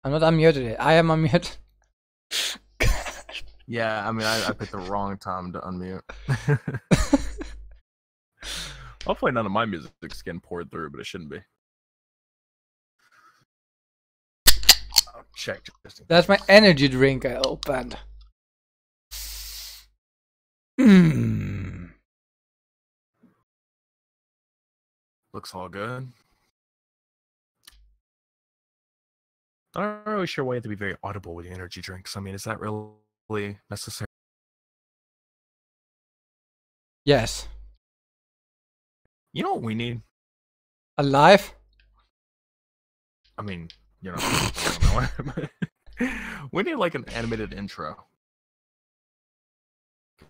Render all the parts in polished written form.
I'm not unmuted yet. I am unmuted. Yeah, I mean, I picked the wrong time to unmute. Hopefully none of my music's getting poured through, but it shouldn't be. I'll check just in That's my case. energy drink I opened. Looks all good. I'm not really sure why you have to be very audible with the energy drinks. I mean, is that really necessary? Yes. You know what we need? Alive? I mean, you know, we need like an animated intro.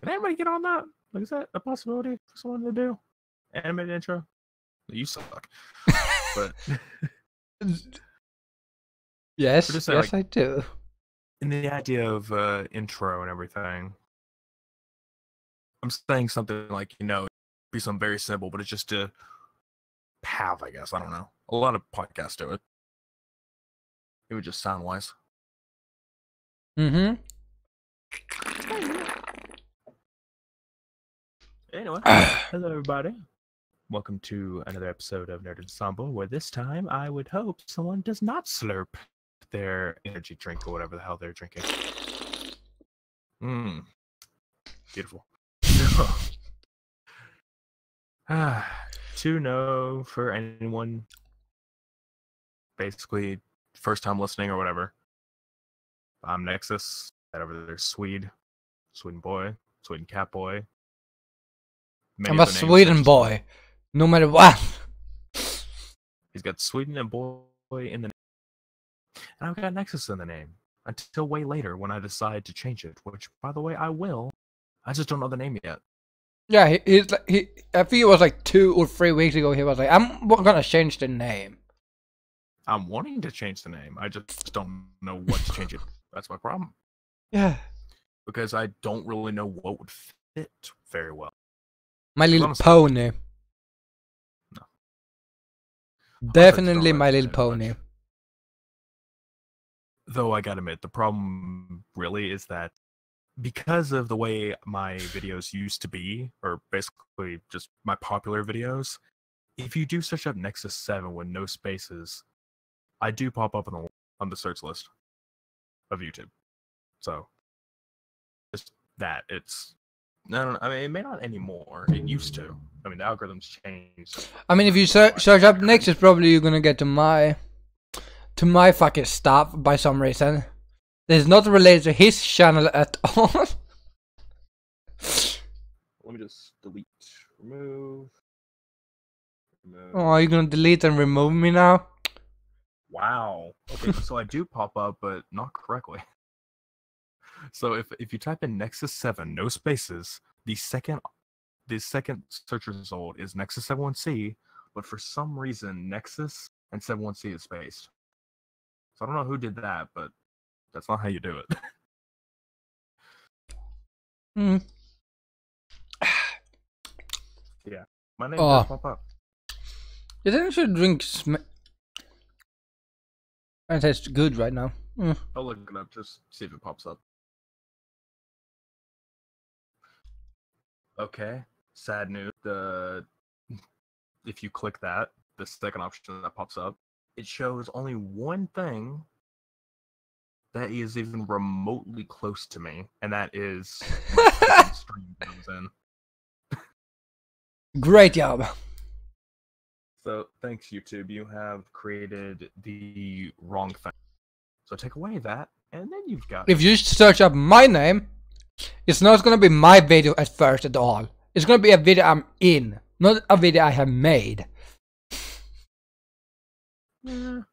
Can anybody get on that? Like, is that a possibility for someone to do? Animated intro? You suck. But yes, just yes, say, like, I do. in the idea of intro and everything, I'm saying something like, you know, be something very simple, but it's just to have, I guess. I don't know. A lot of podcasts do it. It would just sound wise. Mm-hmm. Anyway, hello everybody. Welcome to another episode of Nerd Ensemble, where this time I would hope someone does not slurp their energy drink or whatever the hell they're drinking. Beautiful. To know for anyone basically first time listening or whatever, I'm Nexus. That over there's Sweden boy, Sweden cat boy. I'm a Sweden boy, no matter what. He's got Sweden and boy in the name. And I've got Nexus in the name. Until way later when I decide to change it, which, by the way, I will. I just don't know the name yet. Yeah, he's like, I think it was like 2 or 3 weeks ago, he was like, I'm gonna change the name. I'm wanting to change the name. I just don't know what to change it. That's my problem. Yeah. Because I don't really know what would fit very well. My Little honestly, Pony. No. Definitely My Little Pony. Much. Though I gotta admit, the problem really is that because of the way my videos used to be, or basically just my popular videos, if you do search up Nexus 7 with no spaces, I do pop up on the search list of YouTube. So, just that. It's... No, I mean, it may not anymore. It used to. I mean, the algorithms changed. I mean, if you search up Nexus, probably you're gonna get to my fucking stuff by some reason. It's not related to his channel at all. Let me just delete, remove. Oh, you're gonna delete and remove me now? Wow. Okay, so I do pop up, but not correctly. So if you type in Nexus 7, no spaces, the second search result is Nexus 71C, but for some reason Nexus and 71C is spaced. So I don't know who did that, but that's not how you do it. Yeah, my name does pop up. You think I should drink it tastes good right now. I'll look it up, just see if it pops up. Okay, sad news. If you click that, the second option that pops up, it shows only one thing that is even remotely close to me, and that is my stream comes in. Great job. So thanks, YouTube. You have created the wrong thing. So take away that, and then you've got... If you search up my name, it's not gonna be my video at first at all. It's gonna be a video I'm in, not a video I have made. Yeah.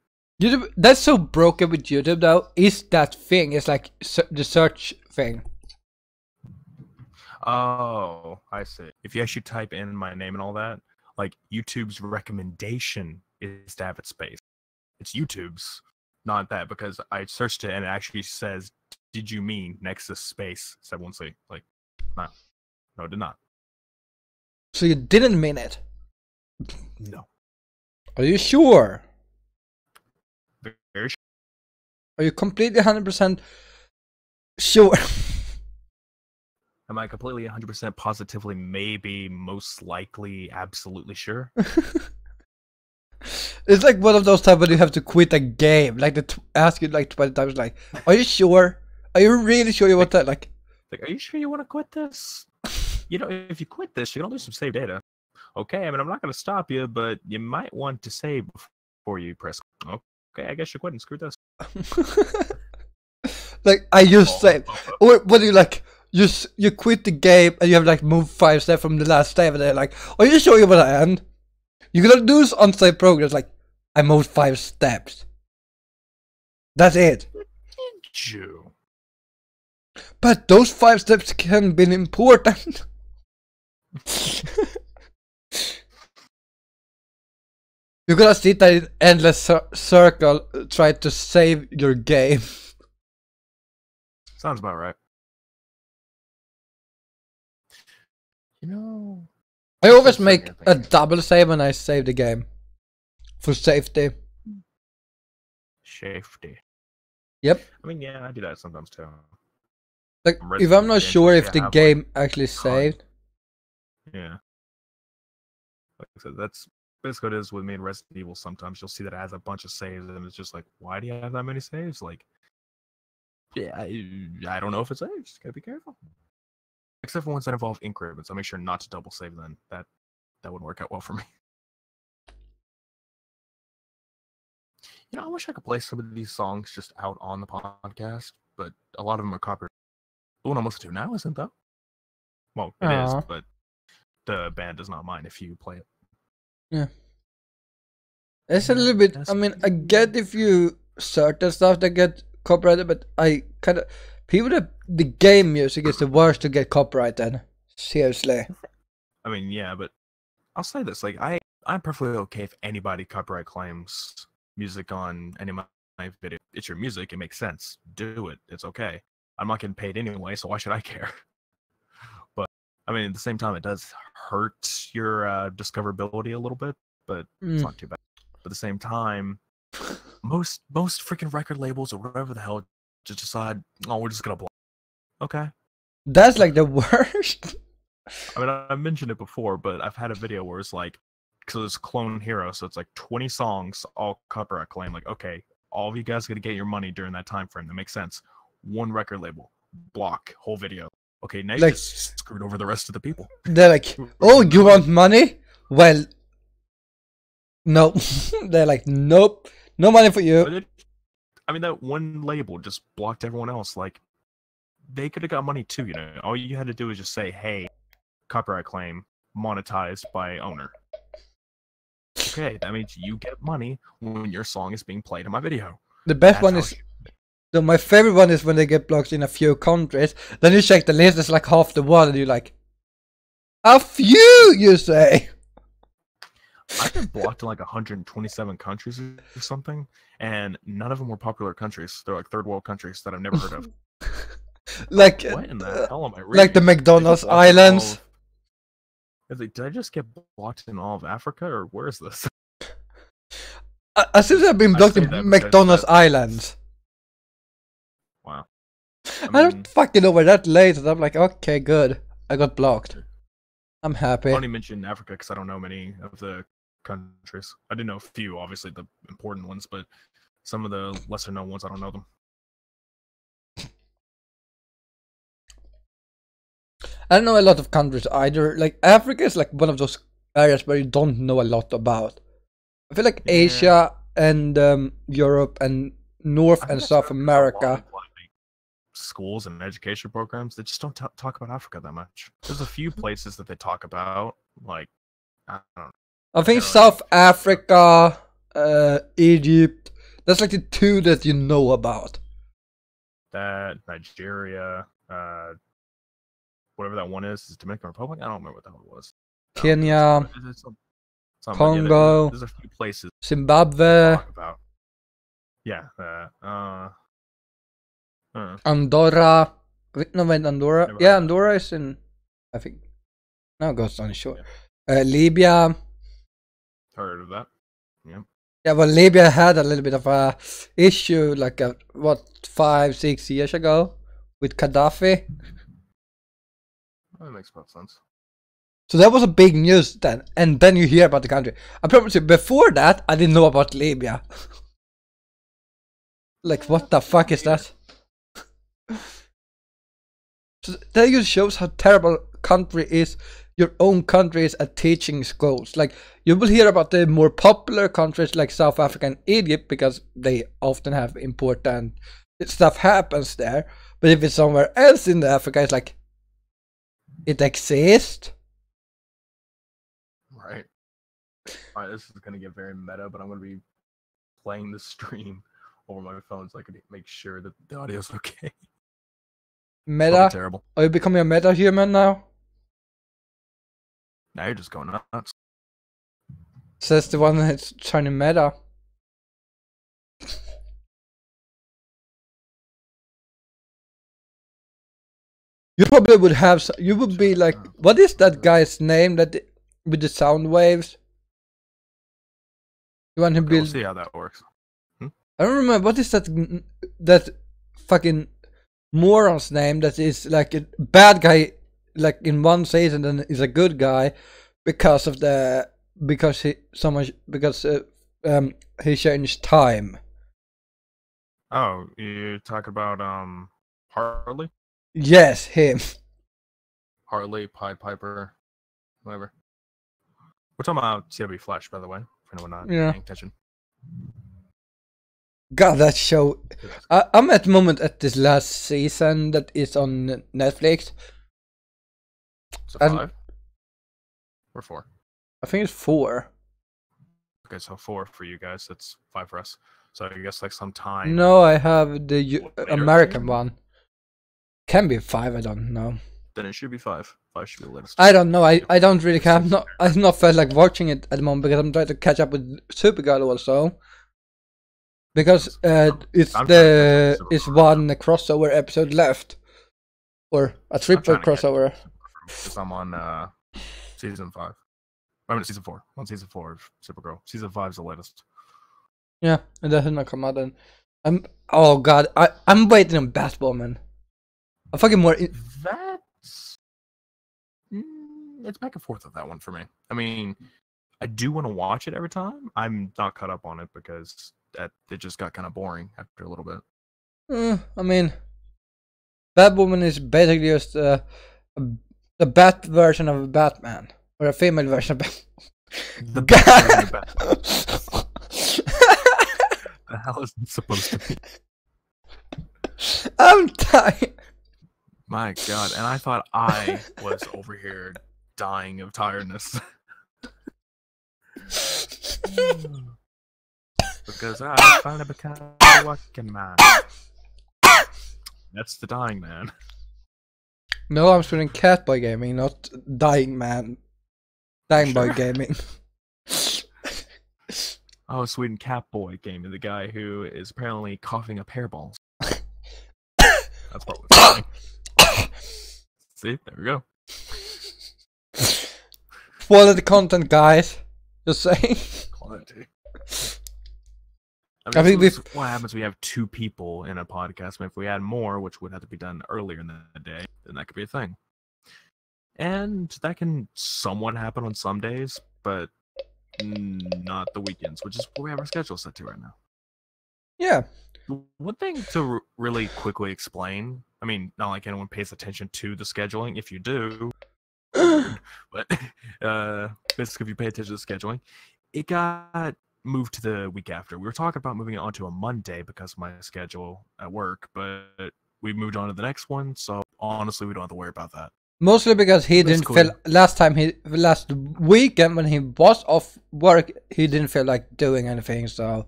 YouTube, that's so broken with YouTube though, is that thing. It's like the search thing. Oh, I see. If you actually type in my name and all that, like, YouTube's recommendation is to have it spaced. It's YouTube's, not that, because I searched it and it actually says, did you mean Nexus space 71C? Like, no, it did not. So you didn't mean it? No. Are you sure? Very sure. Are you completely 100% sure? Am I completely 100% positively, maybe, most likely, absolutely sure? It's like one of those times when you have to quit a game. Like they ask you like 20 times, like, "Are you sure? Are you really sure you want that?" Like, are you sure you want to quit this? You know, if you quit this, you're gonna lose some save data. Okay, I mean, I'm not gonna stop you, but you might want to save before you press. Okay, I guess you're quitting. Screw this. like I just saved. Or what do you like? You quit the game and you have like moved 5 steps from the last save, and they're like, "Are you sure you want to end?" You're gonna lose on save progress. Like, I moved 5 steps. That's it. Did you? But those 5 steps can be important. You're gonna sit there in endless circle, try to save your game. Sounds about right. You know, I always make a double save when I save the game. For safety. Safety. Yep. I mean, yeah, I do that sometimes too. Like, if I'm not sure if the game actually saved. Yeah. Like I said, that's basically what it is with me in Resident Evil. Sometimes you'll see that it has a bunch of saves, and it's just like, why do you have that many saves? Like, yeah, I don't know if it's saves. Just gotta be careful. Except for ones that involve increments. I'll make sure not to double save then. That wouldn't work out well for me. You know, I wish I could play some of these songs just out on the podcast, but a lot of them are copyrighted. The one I'm listening to now isn't, though. Well, it is, but the band does not mind if you play it. Yeah. It's a little bit, I mean, I get if you certain stuff that get copyrighted, but I kind of, people that, the game music is the worst to get copyrighted. Seriously. I mean, yeah, but I'll say this, like, I'm perfectly okay if anybody copyright claims music on any of my video. It's your music, it makes sense. Do it. It's okay. I'm not getting paid anyway, so why should I care? But I mean, at the same time, it does hurt your discoverability a little bit, but it's not too bad. But at the same time, most freaking record labels or whatever the hell just decide, oh, we're just gonna block. Okay. That's like the worst. I mean, I mentioned it before, but I've had a video where it's like, so it's Clone Hero, so it's like 20 songs, all copyright claim. Like, okay, all of you guys are gonna get your money during that time frame. That makes sense. One record label, block, whole video. Okay, now you like, just screwed over the rest of the people. They're like, oh, you want money? Well, no. They're like, nope, no money for you. I mean, that one label just blocked everyone else. Like, they could have got money too, you know. All you had to do is just say, hey, copyright claim monetized by owner. Okay, that means you get money when your song is being played in my video. The best one is, my favorite one is when they get blocked in a few countries. Then you check the list, it's like half the world, and you're like, a few, you say. I've been blocked in like 127 countries or something, and none of them were popular countries. They're like third world countries that I've never heard of. Like, what in the hell am I reading? Like the McDonald's Islands. Did I just get blocked in all of Africa, or where is this? I seem to have been blocked in McDonald's Islands. Wow. I don't fucking know where that lays, and I'm like, okay, good. I got blocked. I'm happy. I only mention Africa because I don't know many of the countries. I do know a few, obviously the important ones, but some of the lesser known ones, I don't know them. I don't know a lot of countries either. Like, Africa is like one of those areas where you don't know a lot about. I feel like Asia and Europe and North and South America. Schools and education programs, they just don't talk about Africa that much. There's a few places that they talk about, like, I don't know. I think South Africa, Egypt, that's like the two that you know about. That, Nigeria, whatever that one is Dominican Republic? I don't remember what the hell it was. Kenya, Congo, there's a few places. Zimbabwe. Yeah. Andorra. No, wait, Andorra. Yeah, Andorra is in, I think. No, it goes on shore. Yeah. Libya. Heard of that? Yeah. Yeah, well, Libya had a little bit of a issue, like what 5-6 years ago, with Gaddafi. That makes about sense. So that was a big news then, and then you hear about the country. I promise you, before that, I didn't know about Libya. Like, what the fuck is that? So that just shows how terrible country is. Your own country is at teaching schools. Like, you will hear about the more popular countries like South Africa and Egypt because they often have important stuff happens there. But if it's somewhere else in Africa, it's like it exists. Right. Alright, this is gonna get very meta, but I'm gonna be playing the stream over my phone so I can make sure that the audio's okay. Meta? Terrible. Are you becoming a meta human now? Now you're just going nuts. Says the one that's trying to meta. You probably would have. You would be like, what is that guy's name that with the sound waves? You want to Okay, build? we'll see how that works. I don't remember what is that fucking moron's name that is like a bad guy, like in one season, and is a good guy because he changed time. Oh, you talk about Harley? Yes, him. Harley, Pied Piper, whatever. We're talking about CW Flash, by the way, for anyone not paying attention. God, that show. I'm at the moment at this last season that is on Netflix. So 5? Or 4? I think it's 4. Okay, so 4 for you guys. That's 5 for us. So I guess like sometime. No, I have the American one. Can be 5. I don't know. Then it should be 5. 5 should be the latest. I don't know. I don't really care. I've not felt like watching it at the moment because I'm trying to catch up with Supergirl also. Because it's one crossover episode left, or a triple crossover. Because I'm on season 5. I mean season 4. On season 4 of Supergirl. Season 5 is the latest. Yeah, it doesn't not come out then. Oh god, I'm waiting on Batwoman. I'm fucking more. That's it's back and forth with that one for me. I mean, I do want to watch it every time. I'm not caught up on it because it just got kind of boring after a little bit. I mean, Batwoman is basically just a bat version of a Batman, or a female version of Batman. The version of Batman. The hell is it supposed to be? I'm dying. My god, and I thought I was over here dying of tiredness. Because I finally became a working man. That's the dying man. No, I'm spelling Catboy Gaming, not Dying Man. Dying Boy Gaming. Oh, Sweden Catboy Gaming, the guy who is apparently coughing up hairballs. That's what was happening. See, there we go. Quality content, guys. Just saying. Quality. I mean, what happens when we have 2 people in a podcast? I mean, if we had more, which would have to be done earlier in the day, then that could be a thing. And that can somewhat happen on some days, but not the weekends, which is what we have our schedule set to right now. Yeah. One thing to really quickly explain, I mean, not like anyone pays attention to the scheduling. If you do, but basically, if you pay attention to the scheduling, it got moved to the week after. We were talking about moving it onto a Monday because of my schedule at work, but we moved on to the next one. So honestly, we don't have to worry about that. Mostly because he didn't feel last weekend when he was off work, he didn't feel like doing anything. So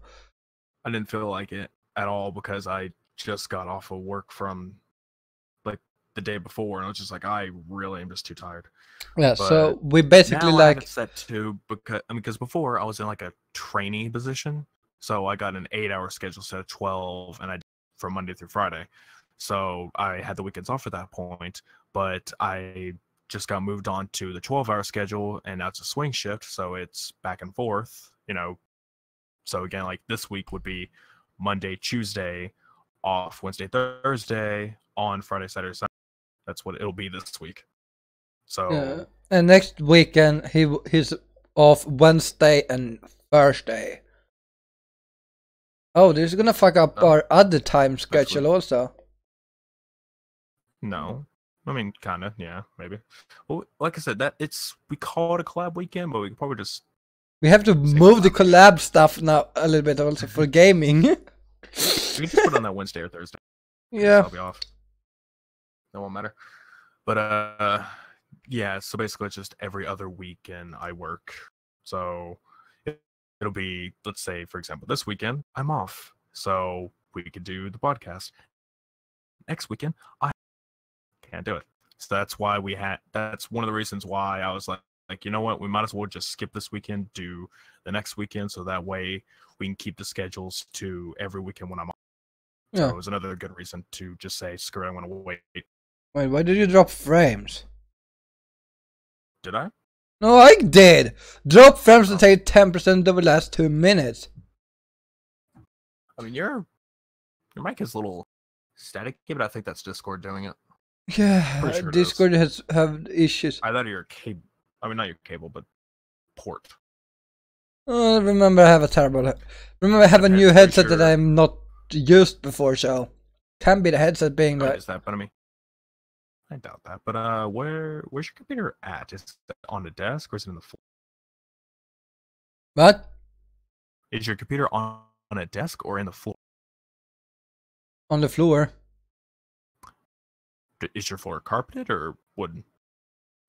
I didn't feel like it at all because I just got off of work from like the day before, and I was just like, I really am just too tired. Yeah, but so we basically now I have it set to because before I was in like a trainee position, so I got an 8-hour schedule set of 12, and I from Monday through Friday. So I had the weekends off at that point, but I just got moved on to the 12-hour schedule, and now it's a swing shift, so it's back and forth, So again, like this week would be Monday, Tuesday, off Wednesday, Thursday, on Friday, Saturday, Sunday. That's what it'll be this week. So Yeah. And next weekend he's off Wednesday and Thursday. Oh, this is gonna fuck up our other time schedule also. No. I mean, kind of, yeah, maybe. Well, like I said, we call it a collab weekend, but we can probably just... We have to move the collab stuff now a little bit also for gaming. We can just put it on that Wednesday or Thursday. Yeah. I'll be off. That won't matter. But, yeah, so basically it's just every other weekend I work. So it'll be, let's say, for example, this weekend, I'm off. So we could do the podcast. Next weekend, I can't do it. So that's why that's one of the reasons why I was like, you know what, we might as well just skip this weekend, do the next weekend, so that way we can keep the schedules to every weekend when I'm off. So it was another good reason to just say, screw it, I'm going to wait. Wait, why did you drop frames? Did I? No, I did! Drop frames to take 10% over the last 2 minutes. I mean, your mic is a little staticky, but I think that's Discord doing it. Yeah, Sure Discord has have issues. I thought your cable. I mean, not your cable, but port. Remember, I have a terrible. Remember, I have a new headset that I'm not used before, so can be the headset being like. Is that? But I mean, I doubt that. But where's your computer at? Is it on the desk or is it in the floor? What? Is your computer on a desk or in the floor? On the floor. Is your floor carpeted or wooden?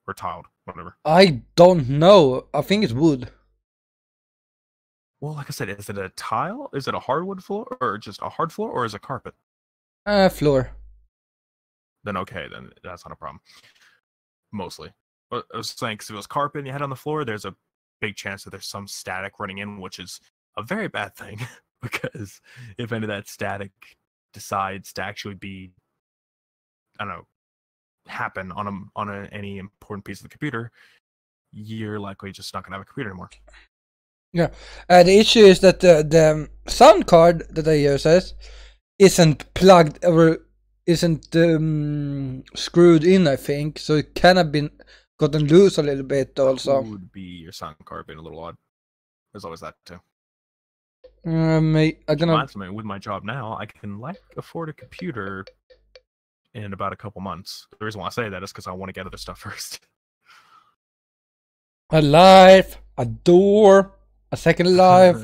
Or tiled? Whatever. I don't know. I think it's wood. Well, like I said, is it a tile? Is it a hardwood floor? Or just a hard floor? Or is it carpet? Floor. Then okay, then that's not a problem. Mostly. But I was saying, because if it was carpet and you had on the floor, there's a big chance that there's some static running in, which is a very bad thing. Because if any of that static decides to actually be, I don't know, happen on any important piece of the computer, you're likely just not gonna have a computer anymore. Yeah, the issue is that the sound card that I use isn't plugged or isn't screwed in, I think, so it can have been gotten loose a little bit also. That would be your sound card being a little odd. There's always that too. With my job now, I can afford a computer in about a couple months. The reason why I say that is because I want to get other stuff first. A life, a door, a second life.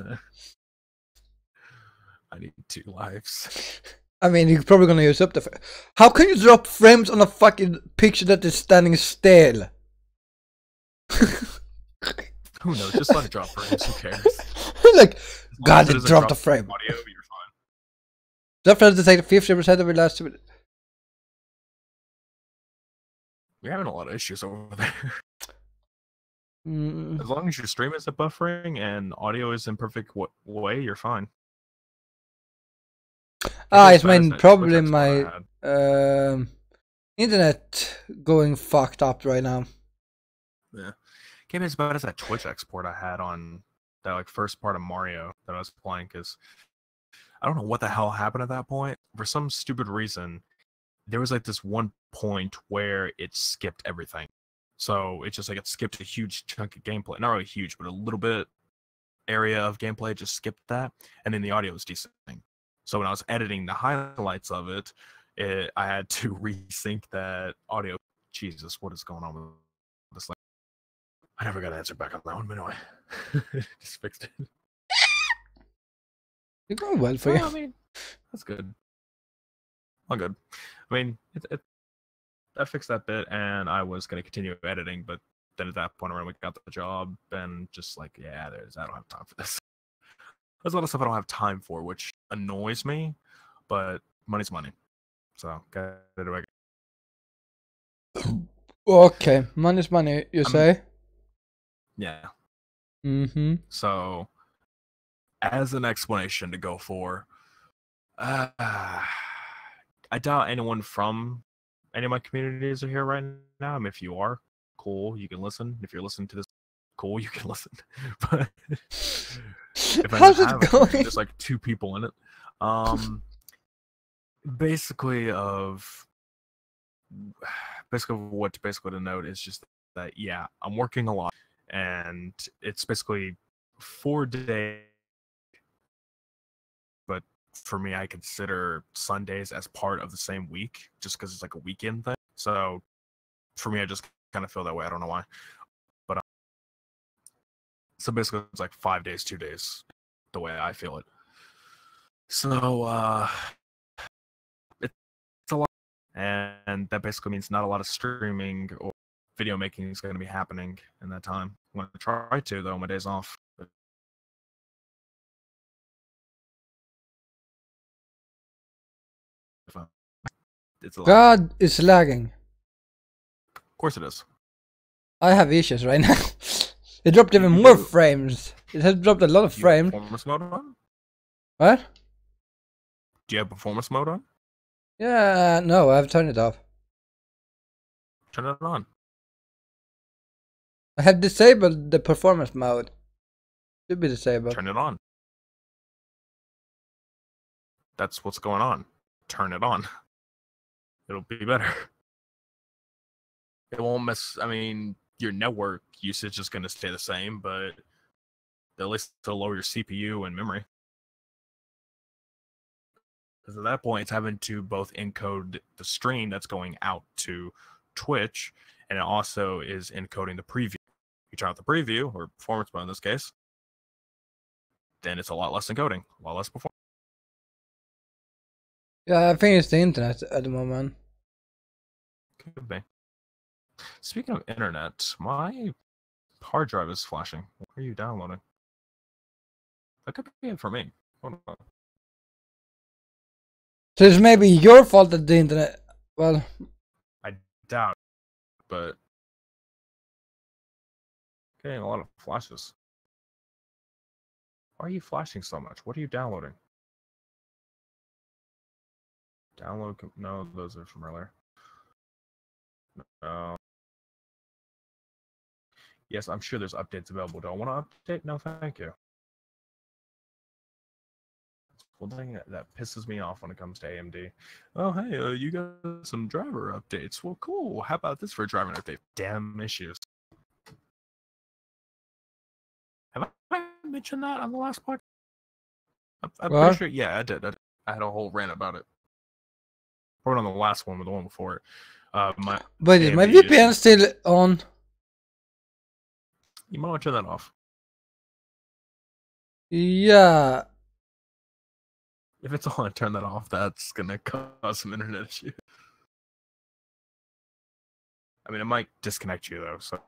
I need 2 lives. I mean, you're probably gonna use up the. How can you drop frames on a fucking picture that is standing still? Who knows? Just let it drop frames. Who cares? Like, God, it dropped a frame. Audio, you're fine. Drop frames to take 50% of your last 2 minutes. We're having a lot of issues over there. As long as your stream isn't buffering and audio is in perfect way, you're fine. It's probably my internet going fucked up right now. Yeah, can't be as bad as that Twitch export I had on that first part of Mario that I was playing, because I don't know what the hell happened at that point. For some stupid reason, there was this one point where it skipped everything. So it just it skipped a huge chunk of gameplay. Not really huge, but a little bit area of gameplay just skipped that. And then the audio was decent. So when I was editing the highlights of it, I had to resync that audio. Jesus, what is going on with this? I never got an answer back on that one, but anyway. Just fixed it. You're going well for you. I mean, that's good. All good. I mean, I fixed that bit, and I was going to continue editing, but then at that point, I got the job, and just I don't have time for this. There's a lot of stuff I don't have time for, which annoys me, but money's money. So, gotta do it. Okay, money's money, you say? Yeah. Mm-hmm. So, as an explanation to go for, I doubt anyone from any of my communities are here right now. I mean, if you are, cool, you can listen. If you're listening to this cool, you can listen. But if I How's have it a country, going? there's like 2 people in it. Basically what basically to note is just that yeah, I'm working a lot, and it's basically 4 days. But for me, I consider Sundays as part of the same week, just because it's like a weekend thing. So for me, I just kind of feel that way. I don't know why, but so basically it's like 5 days, 2 days, the way I feel it. So it's a lot, and that basically means not a lot of streaming or video making is going to be happening in that time. I'm going to try to though, my days off. It's a lot. God, it's lagging. Of course it is. I have issues right now. It dropped even You more do. frames. It has dropped a lot of Do you have frames. performance mode on? What? Do you have performance mode on? Yeah, no, I've turned it off. Turn it on. I have disabled the performance mode. Should be disabled. Turn it on. That's what's going on. Turn it on. It'll be better. It won't mess. I mean, your network usage is going to stay the same, but at least it'll lower your CPU and memory. Because at that point, it's having to both encode the stream that's going out to Twitch, and it also is encoding the preview. You turn out the preview, or performance mode in this case, then it's a lot less encoding, a lot less performance. Yeah, I think it's the internet at the moment. Could be. Speaking of internet, my hard drive is flashing. What are you downloading? That could be it for me. Hold on. So it's maybe your fault that the internet. Well, I doubt it, but getting a lot of flashes. Why are you flashing so much? What are you downloading? Download? No, those are from earlier. No. Yes, I'm sure there's updates available. Do I want to update? No, thank you. One thing that pisses me off when it comes to AMD. Oh, hey, you got some driver updates. Well, cool. How about this for a driver update? Damn issues. Have I mentioned that on the last podcast? I'm pretty what? sure. Yeah, I did. I had a whole rant about it. Probably on the last one, but the one before it. Wait, is my AMD VPN issues. still on? You might want to turn that off. Yeah. If it's on, turn that off. That's gonna cause some internet issues. I mean, it might disconnect you though. So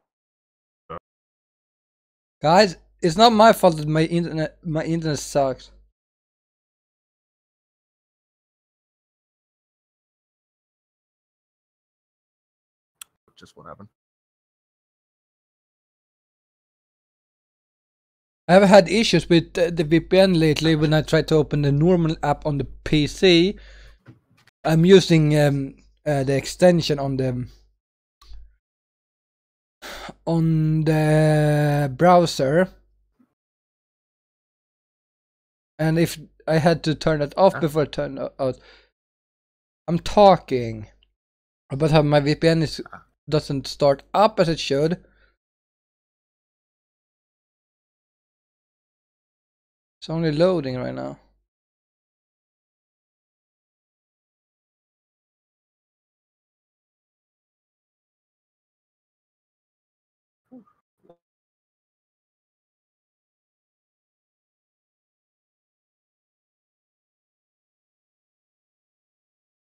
Guys, it's not my fault that my internet sucks. just what happened. I've had issues with the VPN lately when I try to open the normal app on the PC. I'm using the extension on the browser, and if I had to turn it off before I turn it out. I'm talking about how my VPN doesn't start up as it should. It's only loading right now.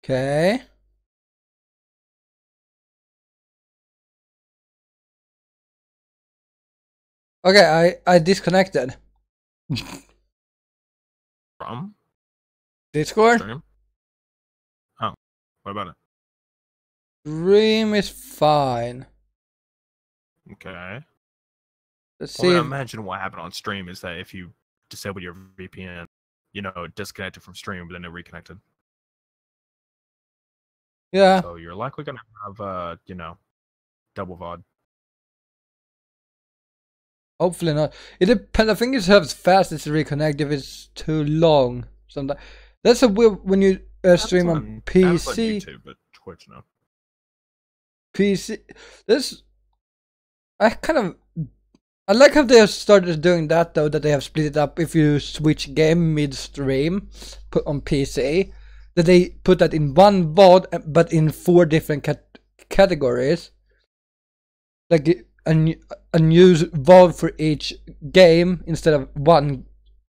Okay. Okay, I disconnected. From Discord? stream. Oh, what about it? Stream is fine. Okay. Let's see. Well, imagine what happened on stream is that if you disable your VPN, it disconnected from stream, but then it reconnected. Yeah. So you're likely gonna have double VOD. Hopefully not. It depends. I think it's how fast it's reconnect if it's too long. Sometimes that's a weird when you stream on PC. YouTube, but Twitch no. PC. This I like how they have started doing that though. That they have split it up. If you switch game midstream, put on PC, that they put that in one VOD, but in 4 different categories. Like a new VOD for each game instead of one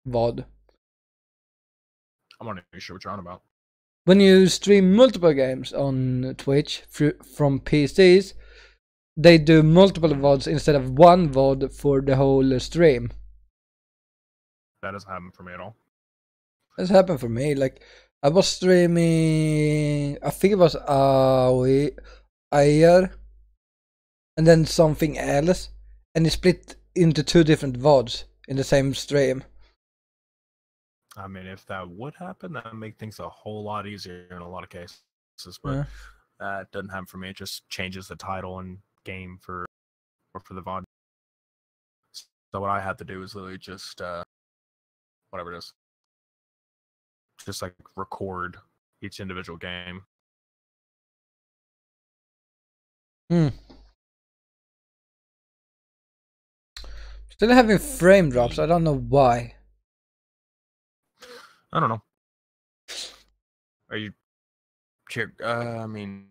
VOD. I'm not even sure what you're on about. When you stream multiple games on Twitch from PCs, they do multiple VODs instead of one VOD for the whole stream. That doesn't happen for me at all. That's happened for me. Like I was streaming, I think it was Ayer, and then something else, and it split into 2 different VODs in the same stream. I mean, if that would happen, that would make things a whole lot easier in a lot of cases. But that doesn't happen for me. It just changes the title and game for the VOD. So what I had to do is literally just whatever it is, just like record each individual game. Still having frame drops. I don't know why. I don't know. Are you? I mean,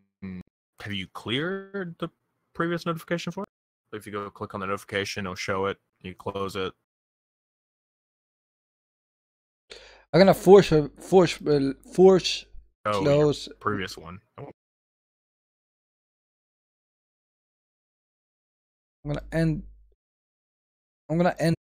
have you cleared the previous notification for it? If you go click on the notification, it'll show it. You close it. I'm gonna force close previous one. I'm gonna end